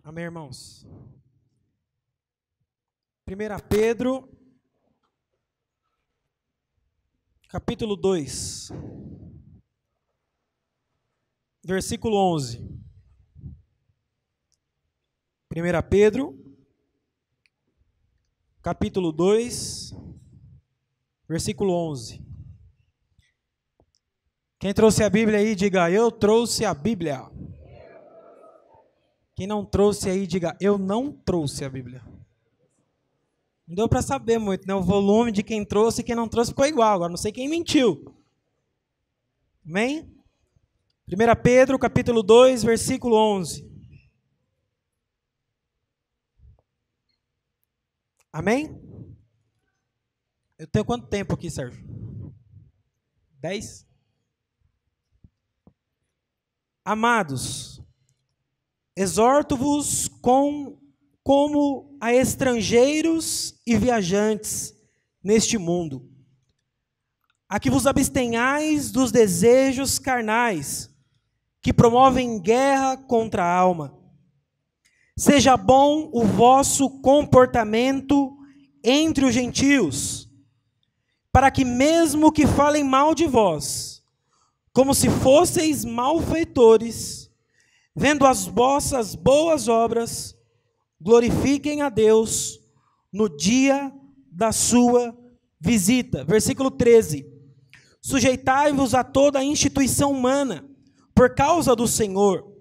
Amém, irmãos? 1 Pedro, capítulo 2, versículo 11. 1 Pedro, capítulo 2, versículo 11. Quem trouxe a Bíblia aí, diga, eu trouxe a Bíblia. Quem não trouxe aí, diga, eu não trouxe a Bíblia. Não deu para saber muito, né? O volume de quem trouxe e quem não trouxe ficou igual. Agora não sei quem mentiu. Amém? 1 Pedro, capítulo 2, versículo 11. Amém? Eu tenho quanto tempo aqui, Sérgio? 10? Amados, exorto-vos como a estrangeiros e viajantes neste mundo, a que vos abstenhais dos desejos carnais, que promovem guerra contra a alma. Seja bom o vosso comportamento entre os gentios, para que mesmo que falem mal de vós, como se fosseis malfeitores, vendo as vossas boas obras, glorifiquem a Deus no dia da sua visita. Versículo 13. Sujeitai-vos a toda a instituição humana, por causa do Senhor,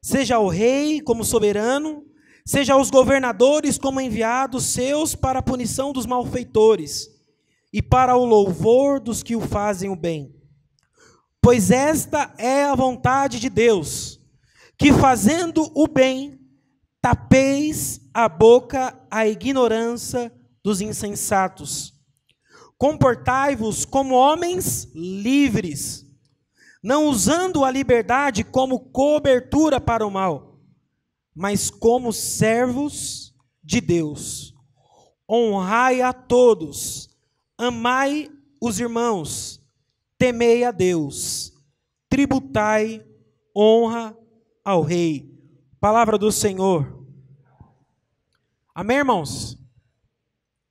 seja o rei como soberano, seja os governadores como enviados seus para a punição dos malfeitores e para o louvor dos que o fazem o bem. Pois esta é a vontade de Deus, que fazendo o bem, tapeis a boca à ignorância dos insensatos. Comportai-vos como homens livres, não usando a liberdade como cobertura para o mal, mas como servos de Deus. Honrai a todos, amai os irmãos, temei a Deus, tributai honra ao Rei. Palavra do Senhor. Amém, irmãos?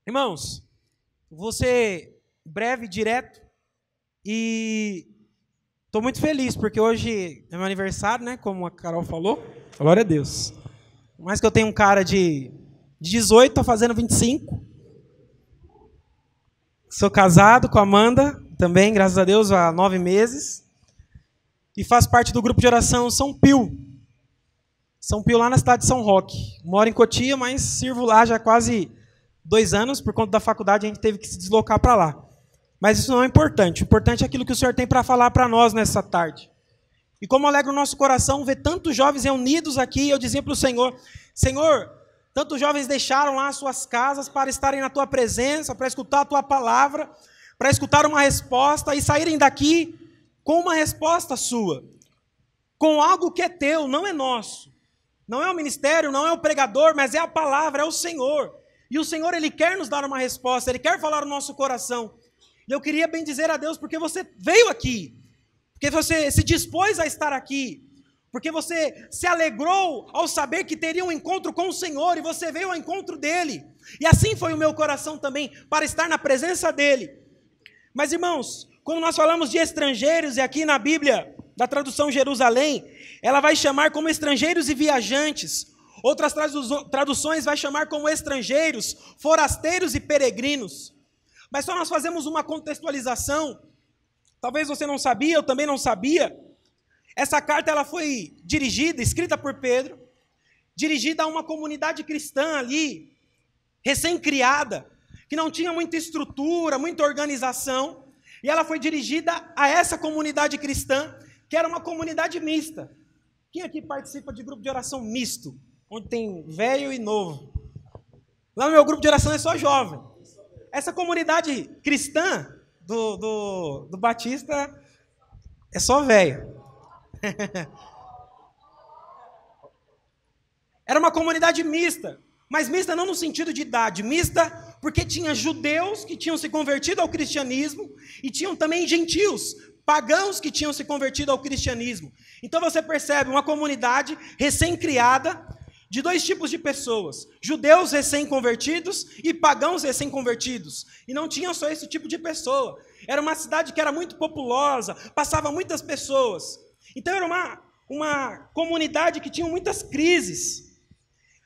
Irmãos, vou ser breve, direto, e estou muito feliz, porque hoje é meu aniversário, né? Como a Carol falou. Glória a Deus. Mais que eu tenho um cara de 18, estou fazendo 25. Sou casado com a Amanda, também, graças a Deus, há 9 meses. E faço parte do grupo de oração São Pio. São Pio, lá na cidade de São Roque. Moro em Cotia, mas sirvo lá já há quase 2 anos. Por conta da faculdade, a gente teve que se deslocar para lá. Mas isso não é importante. O importante é aquilo que o Senhor tem para falar para nós nessa tarde. E como alegra o nosso coração ver tantos jovens reunidos aqui, eu dizia para o Senhor, Senhor, tantos jovens deixaram lá as suas casas para estarem na Tua presença, para escutar a Tua palavra, para escutar uma resposta e saírem daqui com uma resposta Sua. Com algo que é Teu, não é nosso. Não é o ministério, não é o pregador, mas é a palavra, é o Senhor. E o Senhor, Ele quer nos dar uma resposta, Ele quer falar no nosso coração. E eu queria bem dizer a Deus, porque você veio aqui, porque você se dispôs a estar aqui, porque você se alegrou ao saber que teria um encontro com o Senhor, e você veio ao encontro dEle. E assim foi o meu coração também, para estar na presença dEle. Mas irmãos, quando nós falamos de estrangeiros, e aqui na Bíblia, da tradução Jerusalém, ela vai chamar como estrangeiros e viajantes. Outras traduções vai chamar como estrangeiros, forasteiros e peregrinos. Mas só nós fazemos uma contextualização. Talvez você não sabia, eu também não sabia. Essa carta ela foi dirigida, escrita por Pedro, dirigida a uma comunidade cristã ali, recém-criada, que não tinha muita estrutura, muita organização. E ela foi dirigida a essa comunidade cristã, que era uma comunidade mista. Quem aqui participa de grupo de oração misto? Onde tem velho e novo. Lá no meu grupo de oração é só jovem. Essa comunidade cristã do Batista é só velho. Era uma comunidade mista. Mas mista não no sentido de idade. Mista porque tinha judeus que tinham se convertido ao cristianismo e tinham também gentios, pagãos que tinham se convertido ao cristianismo. Então você percebe uma comunidade recém-criada, de dois tipos de pessoas, judeus recém-convertidos e pagãos recém-convertidos. E não tinha só esse tipo de pessoa. Era uma cidade que era muito populosa, passava muitas pessoas. Então era uma comunidade que tinha muitas crises.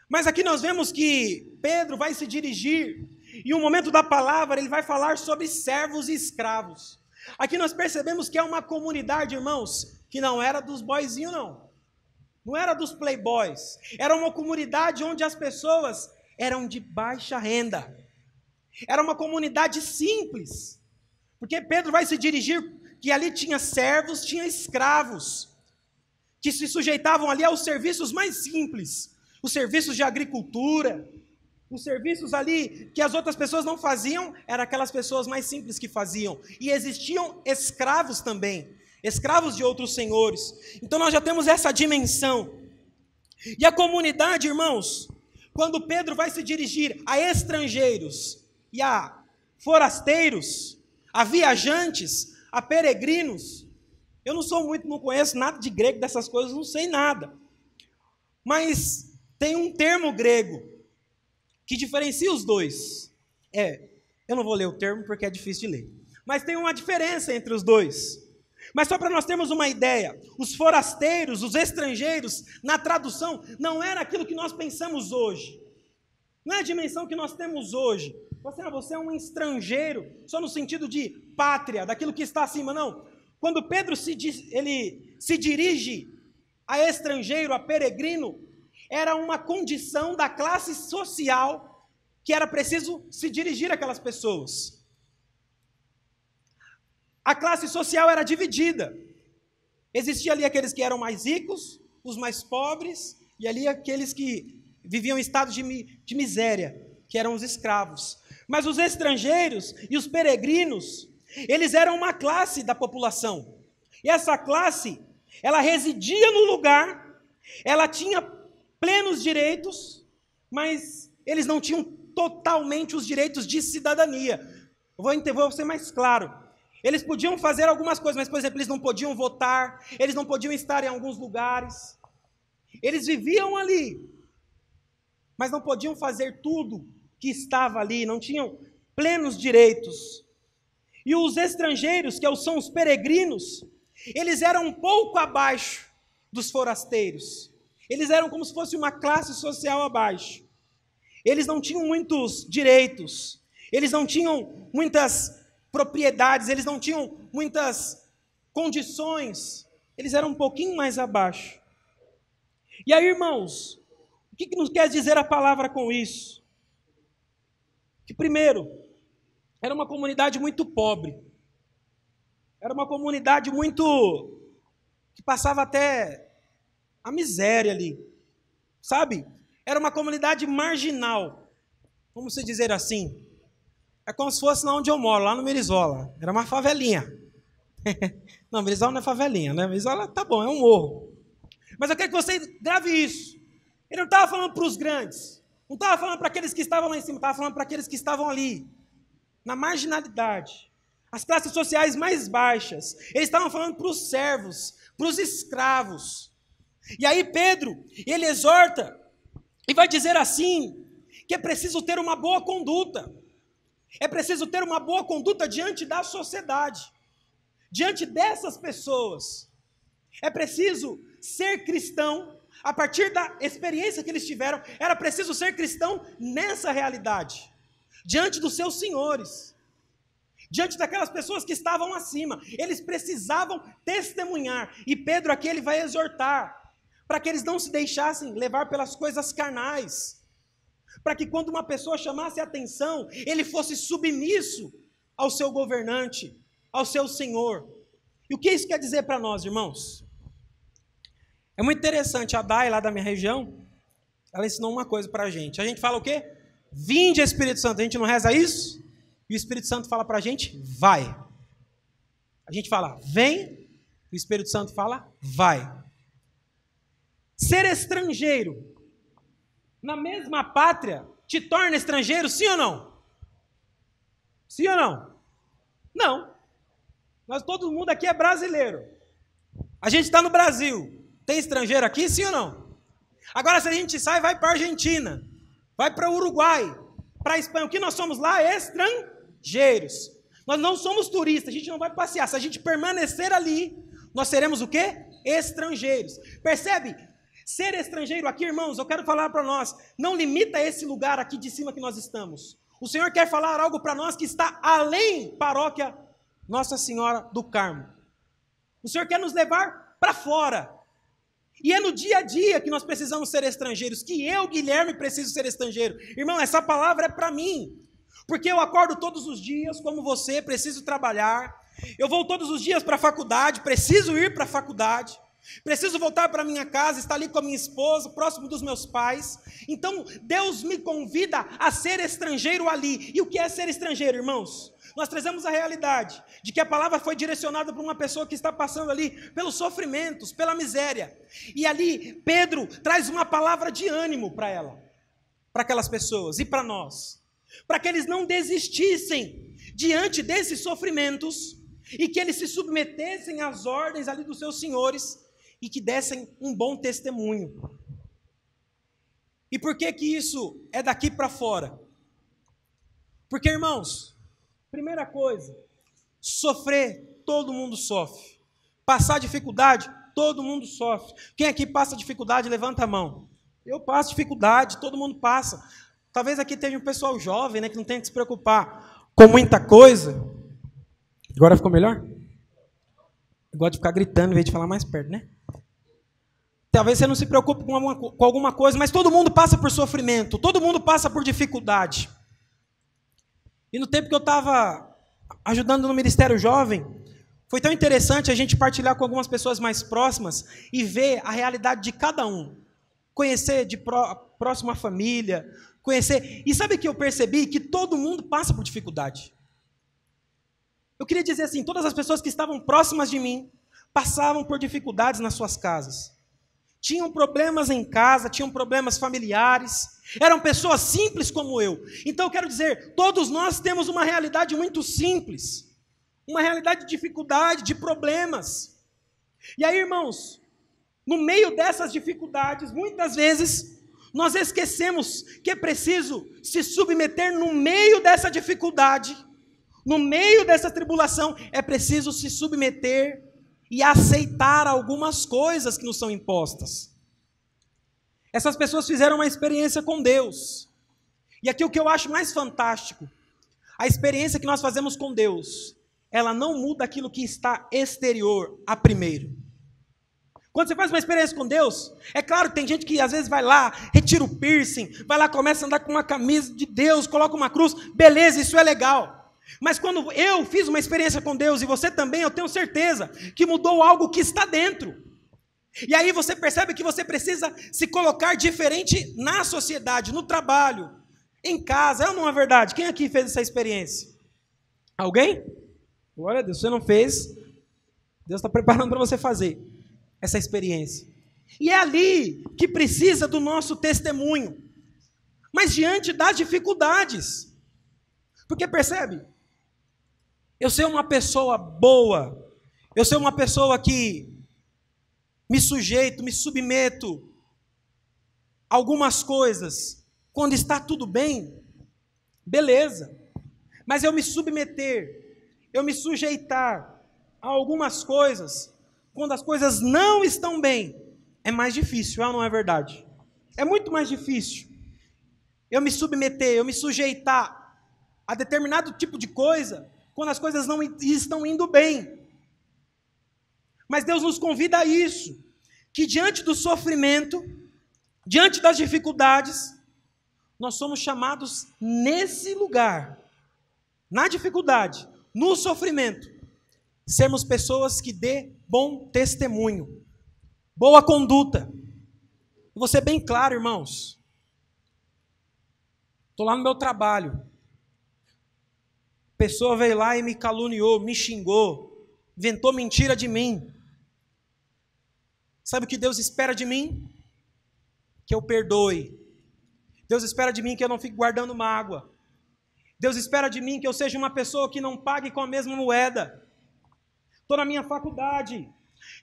Mas aqui nós vemos que Pedro vai se dirigir, e no momento da palavra ele vai falar sobre servos e escravos. Aqui nós percebemos que é uma comunidade, irmãos, que não era dos boyzinhos, não. Não era dos playboys. Era uma comunidade onde as pessoas eram de baixa renda. Era uma comunidade simples. Porque Pedro vai se dirigir que ali tinha servos, tinha escravos, que se sujeitavam ali aos serviços mais simples. Os serviços de agricultura, os serviços ali que as outras pessoas não faziam, eram aquelas pessoas mais simples que faziam. E existiam escravos também. Escravos de outros senhores. Então nós já temos essa dimensão. E a comunidade, irmãos, quando Pedro vai se dirigir a estrangeiros e a forasteiros, a viajantes, a peregrinos, eu não conheço nada de grego dessas coisas, não sei nada. Mas tem um termo grego que diferencia os dois. Eu não vou ler o termo porque é difícil de ler. Mas tem uma diferença entre os dois. Mas só para nós termos uma ideia, os forasteiros, os estrangeiros, na tradução, não era aquilo que nós pensamos hoje. Não é a dimensão que nós temos hoje. Você é um estrangeiro, só no sentido de pátria, daquilo que está acima, não. Quando Pedro ele se dirige a estrangeiro, a peregrino, era uma condição da classe social que era preciso se dirigir àquelas pessoas. A classe social era dividida. Existia ali aqueles que eram mais ricos, os mais pobres, e ali aqueles que viviam em estado de miséria, que eram os escravos. Mas os estrangeiros e os peregrinos, eles eram uma classe da população. E essa classe, ela residia no lugar, ela tinha plenos direitos, mas eles não tinham totalmente os direitos de cidadania. Vou ser mais claro. Eles podiam fazer algumas coisas, mas, por exemplo, eles não podiam votar, eles não podiam estar em alguns lugares. Eles viviam ali, mas não podiam fazer tudo que estava ali, não tinham plenos direitos. E os estrangeiros, que são os peregrinos, eles eram um pouco abaixo dos forasteiros. Eles eram como se fosse uma classe social abaixo. Eles não tinham muitos direitos, eles não tinham muitas propriedades, eles não tinham muitas condições, eles eram um pouquinho mais abaixo. E aí, irmãos, o que nos quer dizer a palavra com isso? Que primeiro, era uma comunidade muito pobre, era uma comunidade que passava até a miséria ali, sabe? Era uma comunidade marginal, vamos dizer assim. É como se fosse lá onde eu moro, lá no Mirizola. Era uma favelinha. Não, Mirizola não é favelinha, né? Mirizola tá bom, é um morro. Mas eu quero que você grave isso. Ele não estava falando para os grandes. Não estava falando para aqueles que estavam lá em cima. Estava falando para aqueles que estavam ali, na marginalidade. As classes sociais mais baixas. Eles estavam falando para os servos, para os escravos. E aí Pedro, ele exorta e vai dizer assim, que é preciso ter uma boa conduta. É preciso ter uma boa conduta diante da sociedade, diante dessas pessoas. É preciso ser cristão, a partir da experiência que eles tiveram, era preciso ser cristão nessa realidade, diante dos seus senhores, diante daquelas pessoas que estavam acima. Eles precisavam testemunhar, e Pedro aqui ele vai exortar, para que eles não se deixassem levar pelas coisas carnais, para que quando uma pessoa chamasse a atenção, ele fosse submisso ao seu governante, ao seu senhor. E o que isso quer dizer para nós, irmãos? É muito interessante, a Dai, lá da minha região, ela ensinou uma coisa para a gente. A gente fala o quê? Vinde, Espírito Santo. A gente não reza isso? E o Espírito Santo fala para a gente, vai. A gente fala, vem. O Espírito Santo fala, vai. Ser estrangeiro na mesma pátria te torna estrangeiro, sim ou não? Sim ou não? Não. Todo mundo aqui é brasileiro. A gente está no Brasil. Tem estrangeiro aqui, sim ou não? Agora, se a gente sai, vai para a Argentina, vai para o Uruguai, para a Espanha. O que nós somos lá? Estrangeiros. Nós não somos turistas, a gente não vai passear. Se a gente permanecer ali, nós seremos o quê? Estrangeiros. Percebe? Ser estrangeiro aqui, irmãos, eu quero falar para nós, não limita esse lugar aqui de cima que nós estamos. O Senhor quer falar algo para nós que está além paróquia Nossa Senhora do Carmo. O Senhor quer nos levar para fora. E é no dia a dia que nós precisamos ser estrangeiros, que eu, Guilherme, preciso ser estrangeiro. Irmão, essa palavra é para mim. Porque eu acordo todos os dias, como você, preciso trabalhar. Eu vou todos os dias para a faculdade, preciso ir para a faculdade. Preciso voltar para minha casa, estar ali com a minha esposa, próximo dos meus pais. Então, Deus me convida a ser estrangeiro ali. E o que é ser estrangeiro, irmãos? Nós trazemos a realidade de que a palavra foi direcionada para uma pessoa que está passando ali pelos sofrimentos, pela miséria. E ali, Pedro traz uma palavra de ânimo para ela, para aquelas pessoas e para nós. Para que eles não desistissem diante desses sofrimentos e que eles se submetessem às ordens ali dos seus senhores e que dessem um bom testemunho. E por que que isso é daqui para fora? Porque, irmãos, primeira coisa, sofrer, todo mundo sofre. Passar dificuldade, todo mundo sofre. Quem aqui passa dificuldade, levanta a mão. Eu passo dificuldade, todo mundo passa. Talvez aqui tenha um pessoal jovem, né, que não tem que se preocupar com muita coisa. Agora ficou melhor? Eu gosto de ficar gritando em vez de falar mais perto, né? Talvez você não se preocupe com alguma coisa, mas todo mundo passa por sofrimento, todo mundo passa por dificuldade. E no tempo que eu estava ajudando no Ministério Jovem, foi tão interessante a gente partilhar com algumas pessoas mais próximas e ver a realidade de cada um. Conhecer de próximo a família, conhecer. E sabe que eu percebi? Que todo mundo passa por dificuldade. Eu queria dizer assim, todas as pessoas que estavam próximas de mim passavam por dificuldades nas suas casas. Tinham problemas em casa, tinham problemas familiares, eram pessoas simples como eu. Então eu quero dizer, todos nós temos uma realidade muito simples, uma realidade de dificuldade, de problemas. E aí, irmãos, no meio dessas dificuldades, muitas vezes, nós esquecemos que é preciso se submeter no meio dessa dificuldade, no meio dessa tribulação, é preciso se submeter e aceitar algumas coisas que nos são impostas. Essas pessoas fizeram uma experiência com Deus. E aqui o que eu acho mais fantástico, a experiência que nós fazemos com Deus, ela não muda aquilo que está exterior a primeiro. Quando você faz uma experiência com Deus, é claro que tem gente que às vezes vai lá, retira o piercing, vai lá, começa a andar com uma camisa de Deus, coloca uma cruz, beleza, isso é legal. Mas quando eu fiz uma experiência com Deus, e você também, eu tenho certeza que mudou algo que está dentro. E aí você percebe que você precisa se colocar diferente na sociedade, no trabalho, em casa. É ou não é verdade? Quem aqui fez essa experiência? Alguém? Glória a Deus, você não fez, Deus está preparando para você fazer essa experiência. E é ali que precisa do nosso testemunho. Mas diante das dificuldades. Porque percebe? Eu ser uma pessoa boa, eu ser uma pessoa que me sujeito, me submeto a algumas coisas, quando está tudo bem, beleza. Mas eu me submeter, eu me sujeitar a algumas coisas, quando as coisas não estão bem, é mais difícil, não é verdade? É muito mais difícil. Eu me submeter, eu me sujeitar a determinado tipo de coisa, quando as coisas não estão indo bem. Mas Deus nos convida a isso, que diante do sofrimento, diante das dificuldades, nós somos chamados nesse lugar, na dificuldade, no sofrimento, sermos pessoas que dê bom testemunho, boa conduta. Vou ser bem claro, irmãos. Estou lá no meu trabalho. A pessoa veio lá e me caluniou, me xingou, inventou mentira de mim. Sabe o que Deus espera de mim? Que eu perdoe. Deus espera de mim que eu não fique guardando mágoa. Deus espera de mim que eu seja uma pessoa que não pague com a mesma moeda. Estou na minha faculdade.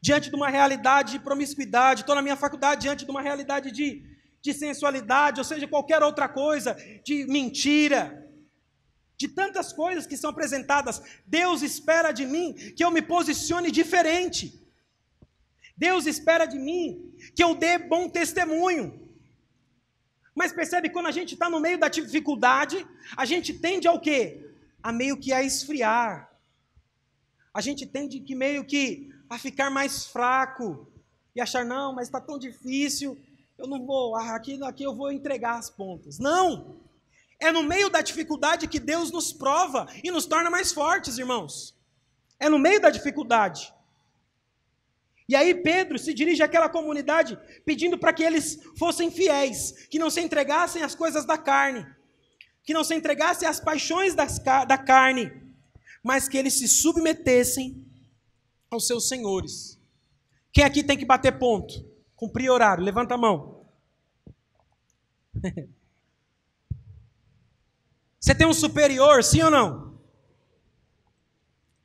diante de uma realidade de promiscuidade, estou na minha faculdade diante de uma realidade de sensualidade, ou seja, qualquer outra coisa, de mentira, de tantas coisas que são apresentadas. Deus espera de mim que eu me posicione diferente. Deus espera de mim que eu dê bom testemunho. Mas percebe, quando a gente está no meio da dificuldade, a gente tende ao quê? A meio que a esfriar. A gente tende que meio que a ficar mais fraco e achar, não, mas está tão difícil, eu não vou, aqui eu vou entregar as pontas. Não! É no meio da dificuldade que Deus nos prova e nos torna mais fortes, irmãos. É no meio da dificuldade. E aí Pedro se dirige àquela comunidade pedindo para que eles fossem fiéis, que não se entregassem às coisas da carne, que não se entregassem às paixões da carne, mas que eles se submetessem aos seus senhores. Quem aqui tem que bater ponto? Cumprir horário, levanta a mão. Você tem um superior, sim ou não?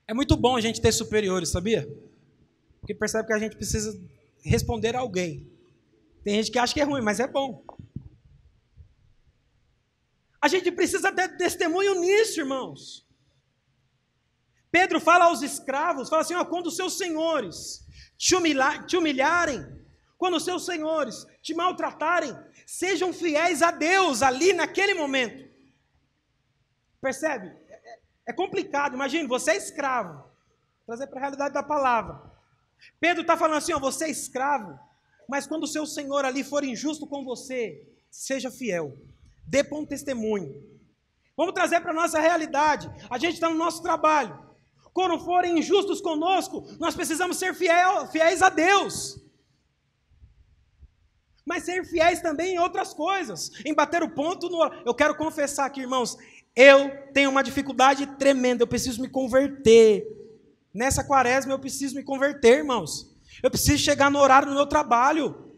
É muito bom a gente ter superiores, sabia? Porque percebe que a gente precisa responder a alguém. Tem gente que acha que é ruim, mas é bom. A gente precisa ter testemunho nisso, irmãos. Pedro fala aos escravos, fala assim, ó, quando os seus senhores te humilharem, quando os seus senhores te maltratarem, sejam fiéis a Deus ali naquele momento. Percebe? É complicado. Imagine, você é escravo. Trazer para a realidade da palavra. Pedro está falando assim, ó, você é escravo, mas quando o seu senhor ali for injusto com você, seja fiel. Dê bom testemunho. Vamos trazer para a nossa realidade. A gente está no nosso trabalho. Quando forem injustos conosco, nós precisamos ser fiéis a Deus. Mas ser fiéis também em outras coisas. Em bater o ponto no... Eu quero confessar aqui, irmãos, eu tenho uma dificuldade tremenda, eu preciso me converter. Nessa quaresma eu preciso me converter, irmãos. Eu preciso chegar no horário do meu trabalho.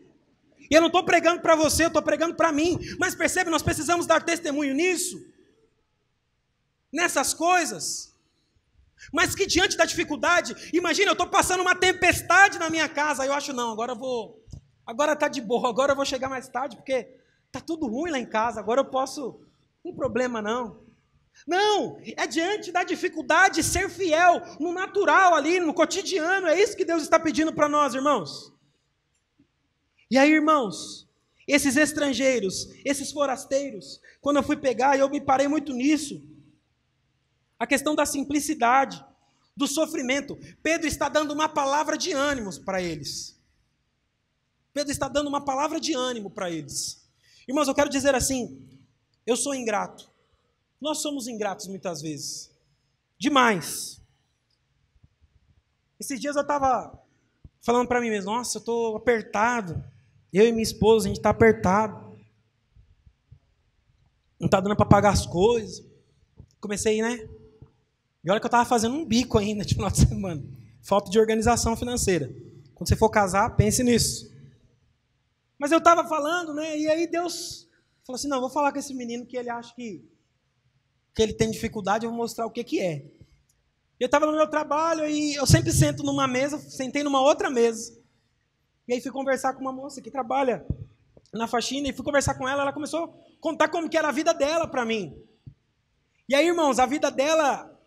E eu não estou pregando para você, eu estou pregando para mim. Mas percebe, nós precisamos dar testemunho nisso. Nessas coisas. Mas que diante da dificuldade, imagina, eu estou passando uma tempestade na minha casa, aí eu acho, não, agora está de boa, agora eu vou chegar mais tarde, porque está tudo ruim lá em casa, agora eu posso, não tem problema não. Não, é diante da dificuldade ser fiel, no natural ali, no cotidiano, é isso que Deus está pedindo para nós, irmãos. E aí, irmãos, esses estrangeiros, esses forasteiros, quando eu fui pegar, eu me parei muito nisso, a questão da simplicidade, do sofrimento. Pedro está dando uma palavra de ânimo para eles. Pedro está dando uma palavra de ânimo para eles. Irmãos, eu quero dizer assim, eu sou ingrato. Nós somos ingratos muitas vezes. Demais. Esses dias eu estava falando para mim mesmo, nossa, eu estou apertado. Eu e minha esposa, a gente está apertado. Não está dando para pagar as coisas. Comecei, né? E olha que eu estava fazendo um bico ainda de final de semana. Falta de organização financeira. Quando você for casar, pense nisso. Mas eu estava falando, né? E aí Deus falou assim, não, eu vou falar com esse menino que ele acha que ele tem dificuldade, eu vou mostrar o que é. Eu estava no meu trabalho e eu sempre sento numa mesa, sentei numa outra mesa. E aí fui conversar com uma moça que trabalha na faxina e fui conversar com ela, ela começou a contar como que era a vida dela para mim. E aí, irmãos, a vida dela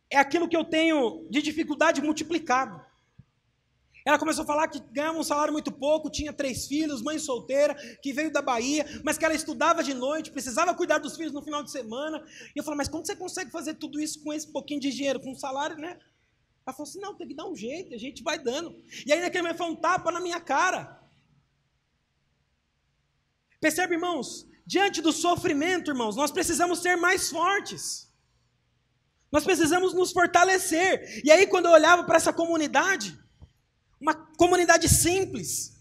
é aquilo que eu tenho de dificuldade multiplicado. Ela começou a falar que ganhava um salário muito pouco, tinha 3 filhos, mãe solteira, que veio da Bahia, mas que ela estudava de noite, precisava cuidar dos filhos no final de semana. E eu falei, mas como você consegue fazer tudo isso com esse pouquinho de dinheiro, com um salário, né? Ela falou assim, não, tem que dar um jeito, a gente vai dando. E aí naquele momento foi um tapa na minha cara. Percebe, irmãos? Diante do sofrimento, irmãos, nós precisamos ser mais fortes. Nós precisamos nos fortalecer. E aí quando eu olhava para essa comunidade, uma comunidade simples,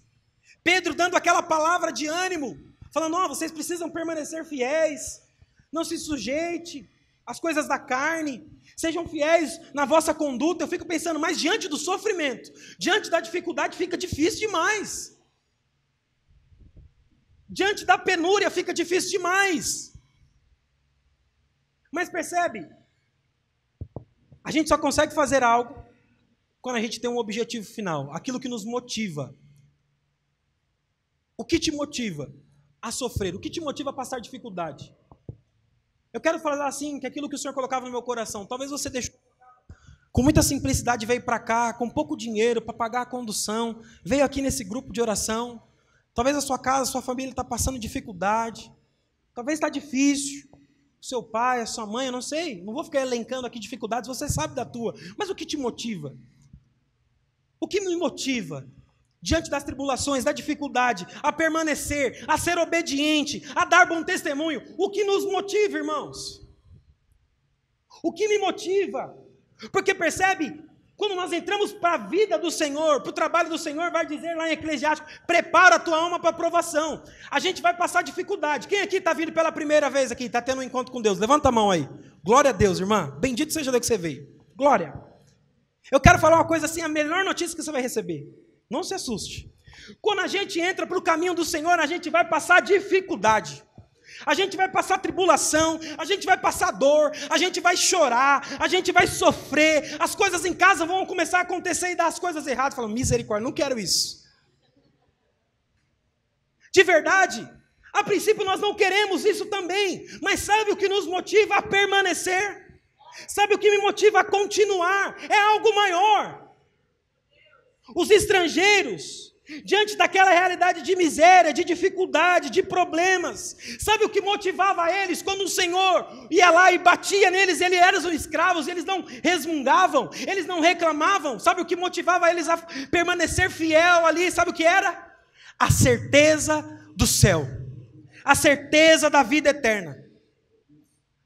Pedro dando aquela palavra de ânimo, falando, ó, vocês precisam permanecer fiéis, não se sujeite às coisas da carne, sejam fiéis na vossa conduta. Eu fico pensando, mas diante do sofrimento, diante da dificuldade, fica difícil demais. Diante da penúria, fica difícil demais. Mas percebe, a gente só consegue fazer algo quando a gente tem um objetivo final, aquilo que nos motiva. O que te motiva a sofrer? O que te motiva a passar dificuldade? Eu quero falar assim, que aquilo que o Senhor colocava no meu coração, talvez você deixou com muita simplicidade, veio para cá, com pouco dinheiro para pagar a condução, veio aqui nesse grupo de oração, talvez a sua casa, a sua família está passando dificuldade, talvez está difícil, o seu pai, a sua mãe, eu não sei, não vou ficar elencando aqui dificuldades, você sabe da tua, mas o que te motiva? O que me motiva? Diante das tribulações, da dificuldade, a permanecer, a ser obediente, a dar bom testemunho. O que nos motiva, irmãos? O que me motiva? Porque percebe, quando nós entramos para a vida do Senhor, para o trabalho do Senhor, vai dizer lá em Eclesiástico, prepara a tua alma para a provação. A gente vai passar dificuldade. Quem aqui está vindo pela primeira vez aqui, está tendo um encontro com Deus? Levanta a mão aí. Glória a Deus, irmã. Bendito seja Deus que você veio. Glória. Eu quero falar uma coisa assim, a melhor notícia que você vai receber. Não se assuste. Quando a gente entra para o caminho do Senhor, a gente vai passar dificuldade. A gente vai passar tribulação, a gente vai passar dor, a gente vai chorar, a gente vai sofrer, as coisas em casa vão começar a acontecer e dar as coisas erradas. Fala, misericórdia, não quero isso. De verdade, a princípio nós não queremos isso também, mas sabe o que nos motiva a permanecer? Sabe o que me motiva a continuar? É algo maior. Os estrangeiros, diante daquela realidade de miséria, de dificuldade, de problemas, sabe o que motivava eles? Quando o Senhor ia lá e batia neles, eles eram escravos, eles não resmungavam, eles não reclamavam, sabe o que motivava eles a permanecer fiel ali? Sabe o que era? A certeza do céu, a certeza da vida eterna,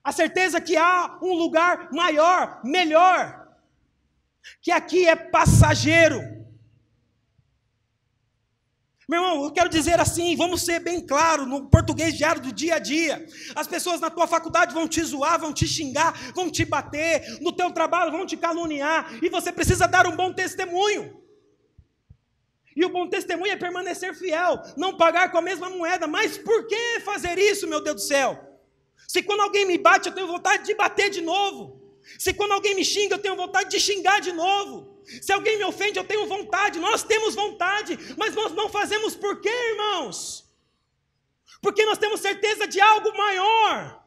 a certeza que há um lugar maior, melhor, que aqui é passageiro. Meu irmão, eu quero dizer assim, vamos ser bem claros, no português diário do dia a dia. As pessoas na tua faculdade vão te zoar, vão te xingar, vão te bater, no teu trabalho vão te caluniar, e você precisa dar um bom testemunho. E o bom testemunho é permanecer fiel, não pagar com a mesma moeda. Mas por que fazer isso, meu Deus do céu? Se quando alguém me bate, eu tenho vontade de bater de novo. Se quando alguém me xinga, eu tenho vontade de xingar de novo. Se alguém me ofende, eu tenho vontade. Nós temos vontade, mas nós não fazemos por quê, irmãos? Porque nós temos certeza de algo maior,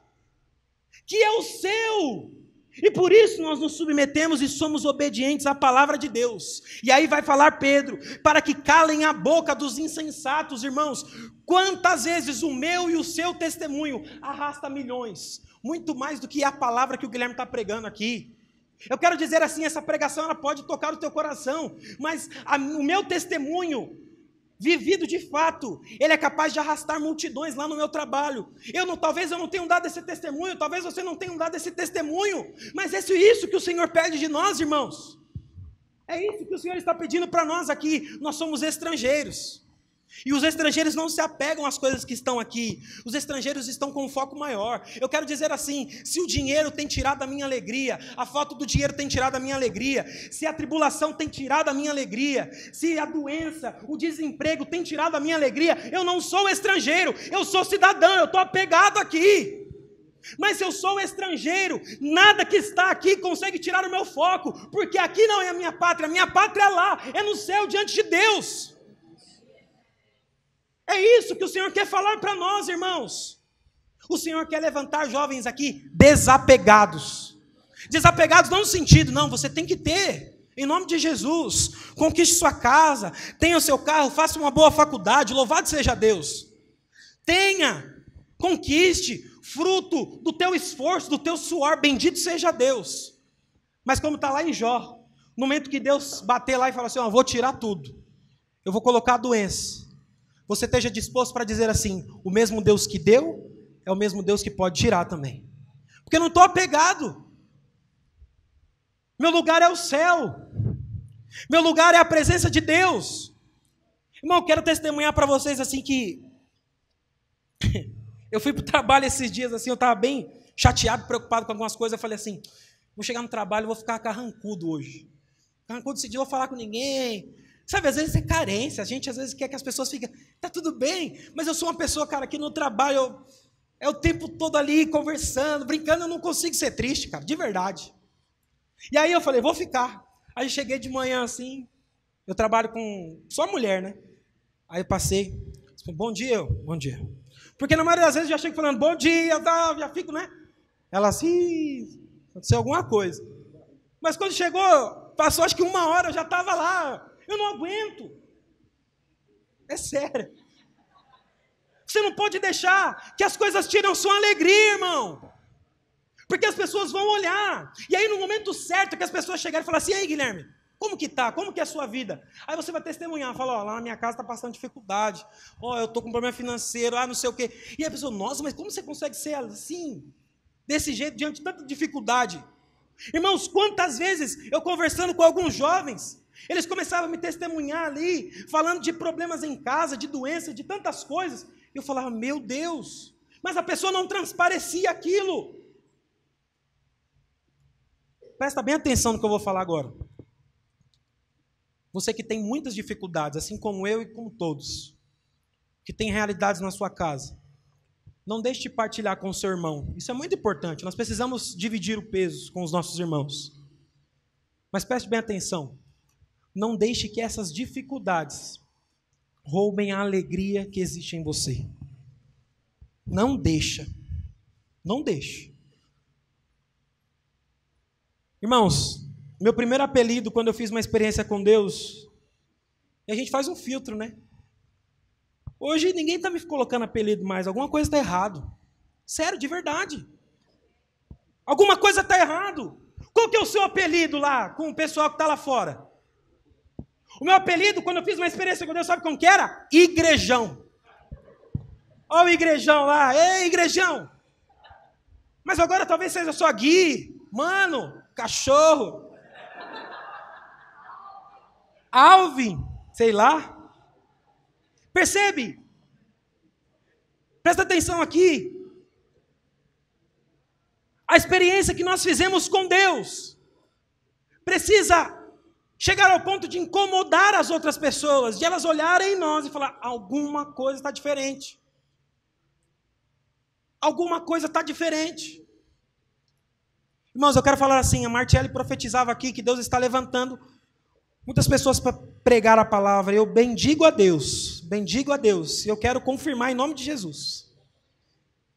que é o seu. E por isso nós nos submetemos e somos obedientes à palavra de Deus. E aí vai falar Pedro, para que calem a boca dos insensatos, irmãos. Quantas vezes o meu e o seu testemunho arrasta milhões, muito mais do que a palavra que o Guilherme está pregando aqui. Eu quero dizer assim, essa pregação ela pode tocar o teu coração, mas o meu testemunho, vivido de fato, ele é capaz de arrastar multidões lá no meu trabalho. Talvez eu não tenha dado esse testemunho, talvez você não tenha dado esse testemunho, mas é isso que o Senhor pede de nós, irmãos. É isso que o Senhor está pedindo para nós aqui. Nós somos estrangeiros. E os estrangeiros não se apegam às coisas que estão aqui. Os estrangeiros estão com um foco maior. Eu quero dizer assim, se o dinheiro tem tirado a minha alegria, a falta do dinheiro tem tirado a minha alegria, se a tribulação tem tirado a minha alegria, se a doença, o desemprego tem tirado a minha alegria, eu não sou estrangeiro, eu sou cidadão, eu estou apegado aqui. Mas se eu sou estrangeiro, nada que está aqui consegue tirar o meu foco, porque aqui não é a minha pátria é lá, é no céu diante de Deus. É isso que o Senhor quer falar para nós, irmãos. O Senhor quer levantar jovens aqui desapegados. Desapegados não no sentido, não, você tem que ter, em nome de Jesus. Conquiste sua casa, tenha o seu carro, faça uma boa faculdade, louvado seja Deus. Tenha, conquiste, fruto do teu esforço, do teu suor, bendito seja Deus. Mas como está lá em Jó, no momento que Deus bater lá e falar assim, vou tirar tudo, eu vou colocar a doença, você esteja disposto para dizer assim, o mesmo Deus que deu, é o mesmo Deus que pode tirar também. Porque eu não estou apegado. Meu lugar é o céu. Meu lugar é a presença de Deus. Irmão, eu quero testemunhar para vocês assim que... eu fui para o trabalho esses dias assim, eu estava bem chateado, preocupado com algumas coisas, eu falei assim, vou chegar no trabalho e vou ficar carrancudo hoje. Carrancudo esse dia, não vou falar com ninguém... Sabe, às vezes é carência, a gente às vezes quer que as pessoas fiquem, tá tudo bem, mas eu sou uma pessoa, cara, que no trabalho, é o tempo todo ali, conversando, brincando, eu não consigo ser triste, cara, de verdade. E aí eu falei, vou ficar. Aí cheguei de manhã assim, eu trabalho com só mulher, né? Aí eu passei, bom dia, bom dia. Porque na maioria das vezes eu já chego falando, bom dia, tá, já fico, né? Ela assim, aconteceu alguma coisa. Mas quando chegou, passou acho que 1 hora, eu já estava lá. Eu não aguento. É sério. Você não pode deixar que as coisas tiram sua alegria, irmão. Porque as pessoas vão olhar. E aí no momento certo que as pessoas chegarem e falar assim, e aí Guilherme, como que tá? Como que é a sua vida? Aí você vai testemunhar, fala, ó, lá na minha casa está passando dificuldade. Ó, eu estou com problema financeiro, não sei o quê. E a pessoa, nossa, mas como você consegue ser assim? Desse jeito, diante de tanta dificuldade? Irmãos, quantas vezes eu conversando com alguns jovens, eles começavam a me testemunhar ali, falando de problemas em casa, de doenças, de tantas coisas. Eu falava, meu Deus, mas a pessoa não transparecia aquilo. Presta bem atenção no que eu vou falar agora. Você que tem muitas dificuldades, assim como eu e como todos, que tem realidades na sua casa, não deixe de partilhar com o seu irmão. Isso é muito importante. Nós precisamos dividir o peso com os nossos irmãos. Mas preste bem atenção. Não deixe que essas dificuldades roubem a alegria que existe em você. Não deixa. Não deixe. Irmãos, meu primeiro apelido quando eu fiz uma experiência com Deus, e a gente faz um filtro, né? Hoje ninguém está me colocando apelido mais, alguma coisa está errado. Sério, de verdade. Alguma coisa está errado. Qual que é o seu apelido lá com o pessoal que está lá fora? O meu apelido, quando eu fiz uma experiência com Deus, sabe como que era? Igrejão. Olha o igrejão lá, ei igrejão. Mas agora talvez seja só Gui, mano, cachorro. Alvin, sei lá. Percebe? Presta atenção aqui. A experiência que nós fizemos com Deus precisa chegar ao ponto de incomodar as outras pessoas, de elas olharem em nós e falar, alguma coisa está diferente. Alguma coisa está diferente. Irmãos, eu quero falar assim, a Martiele profetizava aqui que Deus está levantando muitas pessoas para pregar a palavra. Eu bendigo a Deus, e eu quero confirmar em nome de Jesus.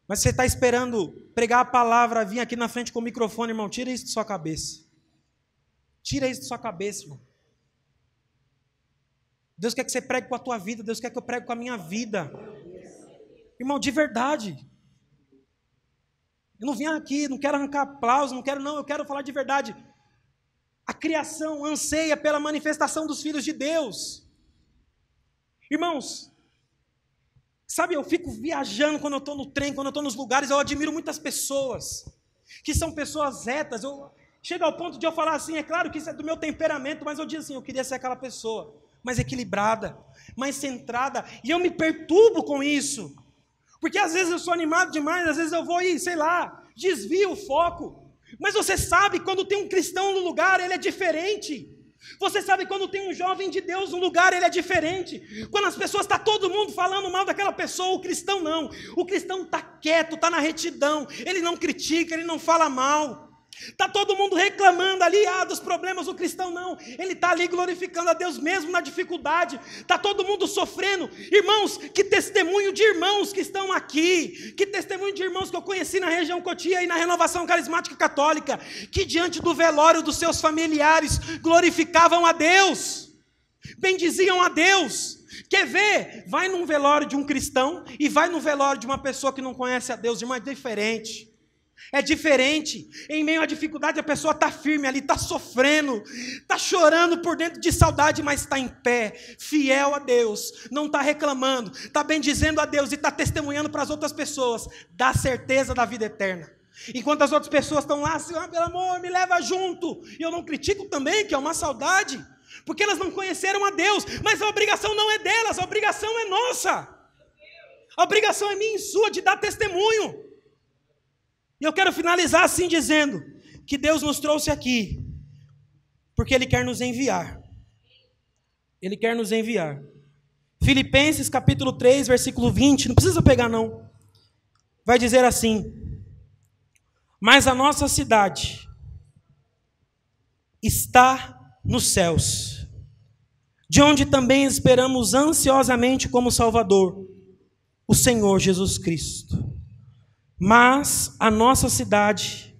Mas você está esperando pregar a palavra, vir aqui na frente com o microfone, irmão, tira isso de sua cabeça. Tira isso de sua cabeça, irmão. Deus quer que você pregue com a tua vida, Deus quer que eu pregue com a minha vida. Irmão, de verdade. Eu não vim aqui, não quero arrancar aplauso, eu quero falar de verdade. A criação anseia pela manifestação dos filhos de Deus. Irmãos, sabe, eu fico viajando quando eu estou no trem, quando eu estou nos lugares, eu admiro muitas pessoas, que são pessoas retas. Chega ao ponto de eu falar assim, é claro que isso é do meu temperamento, mas eu digo assim, eu queria ser aquela pessoa, mais equilibrada, mais centrada, e eu me perturbo com isso, porque às vezes eu sou animado demais, às vezes eu vou e, sei lá, desvio o foco. Mas você sabe quando tem um cristão no lugar, ele é diferente. Você sabe quando tem um jovem de Deus no lugar, ele é diferente. Quando as pessoas, está todo mundo falando mal daquela pessoa, o cristão não. O cristão está quieto, está na retidão. Ele não critica, ele não fala mal. Está todo mundo reclamando ali dos problemas, o cristão não. Ele está ali glorificando a Deus mesmo na dificuldade. Está todo mundo sofrendo. Irmãos, que testemunho de irmãos que estão aqui. Que testemunho de irmãos que eu conheci na região Cotia e na Renovação Carismática Católica. Que diante do velório dos seus familiares glorificavam a Deus. Bendiziam a Deus. Quer ver? Vai num velório de um cristão e vai num velório de uma pessoa que não conhece a Deus. Irmão, é diferente. É diferente. Em meio à dificuldade a pessoa está firme ali, está sofrendo, está chorando por dentro de saudade, mas está em pé, fiel a Deus, não está reclamando, está bendizendo a Deus e está testemunhando para as outras pessoas da certeza da vida eterna. Enquanto as outras pessoas estão lá assim, pelo amor, me leva junto. E eu não critico também, que é uma saudade, porque elas não conheceram a Deus, mas a obrigação não é delas, a obrigação é nossa. A obrigação é minha e sua de dar testemunho. E eu quero finalizar assim dizendo que Deus nos trouxe aqui porque Ele quer nos enviar. Ele quer nos enviar. Filipenses capítulo 3, versículo 20, não precisa pegar não. Vai dizer assim: mas a nossa cidade está nos céus, de onde também esperamos ansiosamente como Salvador, o Senhor Jesus Cristo. Mas a nossa cidade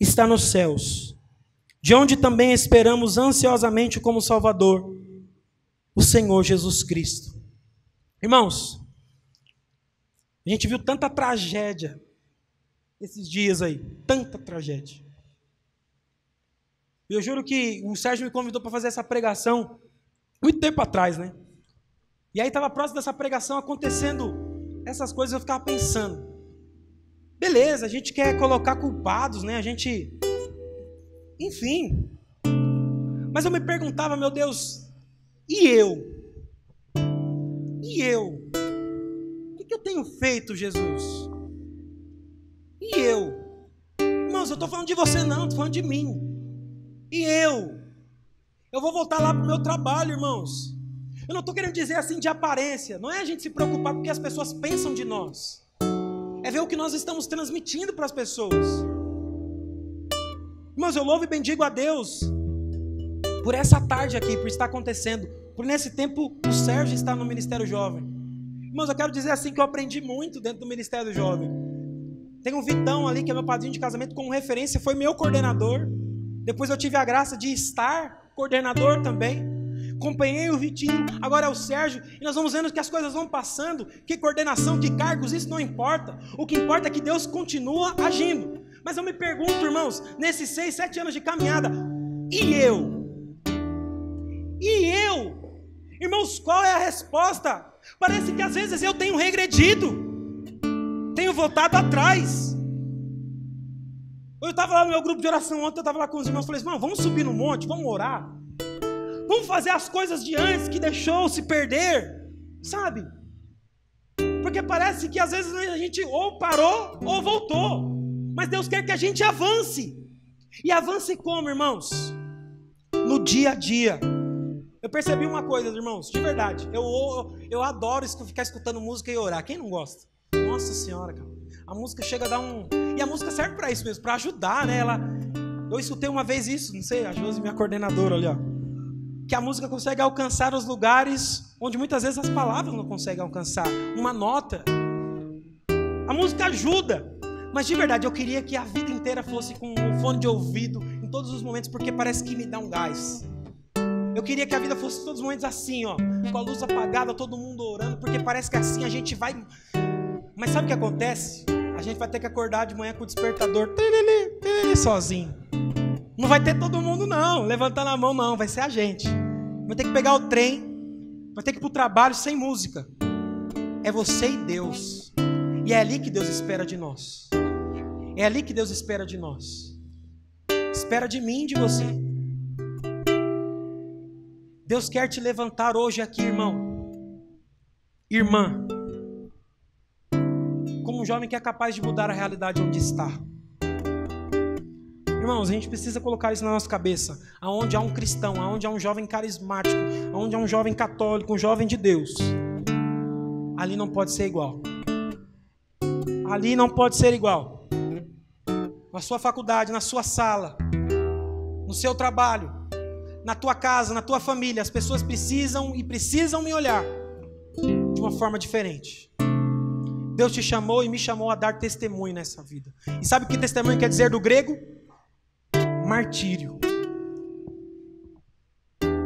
está nos céus, de onde também esperamos ansiosamente como Salvador, o Senhor Jesus Cristo. Irmãos, a gente viu tanta tragédia esses dias aí, tanta tragédia. Eu juro que o Sérgio me convidou para fazer essa pregação muito tempo atrás, né? E aí estava próximo dessa pregação acontecendo essas coisas, eu ficava pensando, beleza, a gente quer colocar culpados, né? A gente, enfim. Mas eu me perguntava, meu Deus, e eu? E eu? O que eu tenho feito, Jesus? E eu? Irmãos, eu estou falando de você não, estou falando de mim. E eu? Eu vou voltar lá para o meu trabalho, irmãos. Eu não estou querendo dizer assim de aparência. Não é a gente se preocupar com o que as pessoas pensam de nós. É ver o que nós estamos transmitindo para as pessoas. Irmãos, eu louvo e bendigo a Deus por essa tarde aqui, por estar acontecendo. Por nesse tempo o Sérgio está no Ministério Jovem. Irmãos, eu quero dizer assim que eu aprendi muito dentro do Ministério Jovem. Tem um Vitão ali, que é meu padrinho de casamento, como referência, foi meu coordenador. Depois eu tive a graça de estar coordenador também. Acompanhei o Vitinho, agora é o Sérgio, e nós vamos vendo que as coisas vão passando, que coordenação, que cargos, isso não importa. O que importa é que Deus continua agindo. Mas eu me pergunto, irmãos, nesses 6, 7 anos de caminhada, e eu? E eu? Irmãos, qual é a resposta? Parece que às vezes eu tenho regredido, tenho voltado atrás. Eu estava lá no meu grupo de oração ontem, eu estava lá com os irmãos, falei assim, vamos subir no monte, vamos orar. Vamos fazer as coisas de antes que deixou se perder, sabe? Porque parece que às vezes a gente ou parou ou voltou. Mas Deus quer que a gente avance. E avance como, irmãos? No dia a dia. Eu percebi uma coisa, irmãos, de verdade. Eu adoro ficar escutando música e orar. Quem não gosta? Nossa Senhora, cara. A música chega a dar um... E a música serve para isso mesmo, para ajudar, né? Eu escutei uma vez isso, não sei, a Josi, minha coordenadora ali, ó. Que a música consegue alcançar os lugares onde muitas vezes as palavras não conseguem alcançar. Uma nota. A música ajuda. Mas de verdade, eu queria que a vida inteira fosse com um fone de ouvido em todos os momentos, porque parece que me dá um gás. Eu queria que a vida fosse em todos os momentos assim, ó, com a luz apagada, todo mundo orando, porque parece que assim a gente vai... Mas sabe o que acontece? A gente vai ter que acordar de manhã com o despertador sozinho. Não vai ter todo mundo não, levantando a mão não, vai ser a gente. Vai ter que pegar o trem, vai ter que ir para o trabalho sem música. É você e Deus. E é ali que Deus espera de nós. É ali que Deus espera de nós. Espera de mim e de você. Deus quer te levantar hoje aqui, irmão. Irmã. Como um jovem que é capaz de mudar a realidade onde está. Irmãos, a gente precisa colocar isso na nossa cabeça. Aonde há um cristão, aonde há um jovem carismático, aonde há um jovem católico, um jovem de Deus, ali não pode ser igual. Ali não pode ser igual. Na sua faculdade, na sua sala, no seu trabalho, na tua casa, na tua família, as pessoas precisam me olhar de uma forma diferente. Deus te chamou e me chamou a dar testemunho nessa vida. E sabe o que testemunho quer dizer do grego? Martírio.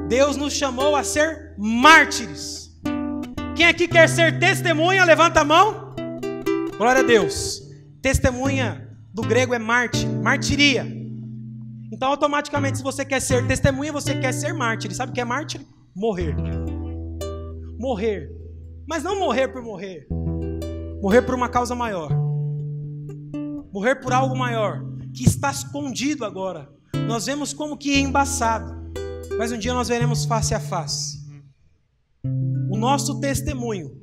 Deus nos chamou a ser mártires. Quem aqui quer ser testemunha, levanta a mão. Glória a Deus. Testemunha do grego é martiria. Então automaticamente, se você quer ser testemunha, você quer ser mártir. Sabe o que é mártir? Morrer. Morrer. Mas não morrer por morrer. Morrer por uma causa maior. Morrer por algo maior, que está escondido agora. Nós vemos como que é embaçado, mas um dia nós veremos face a face. O nosso testemunho,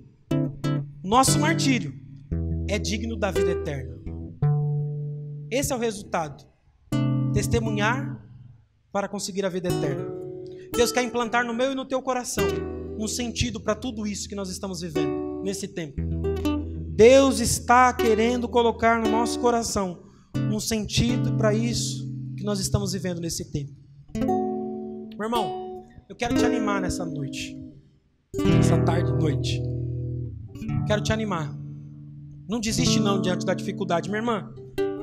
o nosso martírio, é digno da vida eterna. Esse é o resultado. Testemunhar para conseguir a vida eterna. Deus quer implantar no meu e no teu coração um sentido para tudo isso que nós estamos vivendo nesse tempo. Deus está querendo colocar no nosso coração um sentido para isso que nós estamos vivendo nesse tempo. Meu irmão, eu quero te animar nessa noite. Essa tarde e noite. Quero te animar. Não desiste não diante da dificuldade. Minha irmã,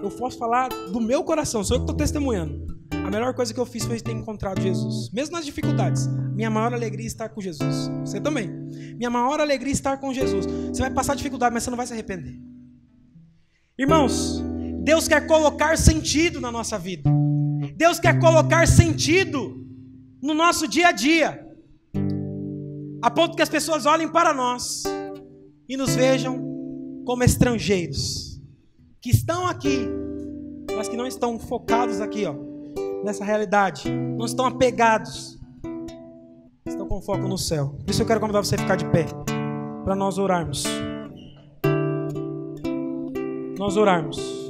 eu posso falar do meu coração, sou eu que estou testemunhando. A melhor coisa que eu fiz foi ter encontrado Jesus. Mesmo nas dificuldades, minha maior alegria é estar com Jesus. Você também. Minha maior alegria é estar com Jesus. Você vai passar dificuldade, mas você não vai se arrepender. Irmãos, Deus quer colocar sentido na nossa vida. Deus quer colocar sentido no nosso dia a dia. A ponto que as pessoas olhem para nós e nos vejam como estrangeiros. Que estão aqui, mas que não estão focados aqui, ó, nessa realidade. Não estão apegados. Estão com foco no céu. Por isso eu quero convidar você a ficar de pé. Para nós orarmos. Nós orarmos.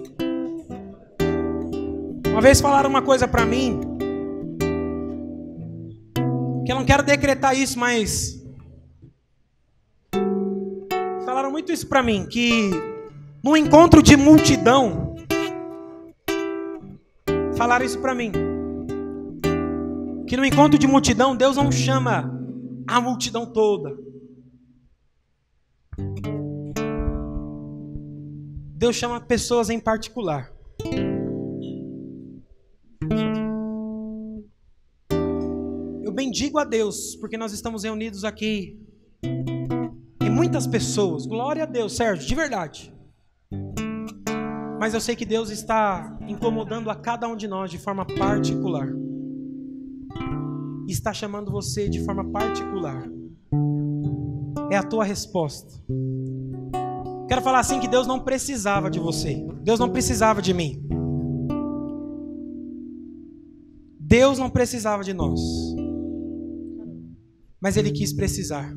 Uma vez falaram uma coisa para mim, que eu não quero decretar isso, mas falaram muito isso para mim, que no encontro de multidão, falaram isso para mim, que no encontro de multidão, Deus não chama a multidão toda. Deus chama pessoas em particular. Eu bendigo a Deus, porque nós estamos reunidos aqui. E muitas pessoas, glória a Deus, Sérgio, de verdade. Mas eu sei que Deus está incomodando a cada um de nós de forma particular. Está chamando você de forma particular. É a tua resposta. Quero falar assim que Deus não precisava de você. Deus não precisava de mim. Deus não precisava de nós. Mas Ele quis precisar.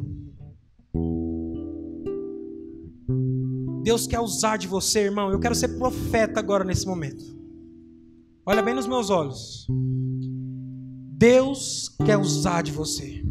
Deus quer usar de você, irmão. Eu quero ser profeta agora nesse momento. Olha bem nos meus olhos. Deus quer usar de você.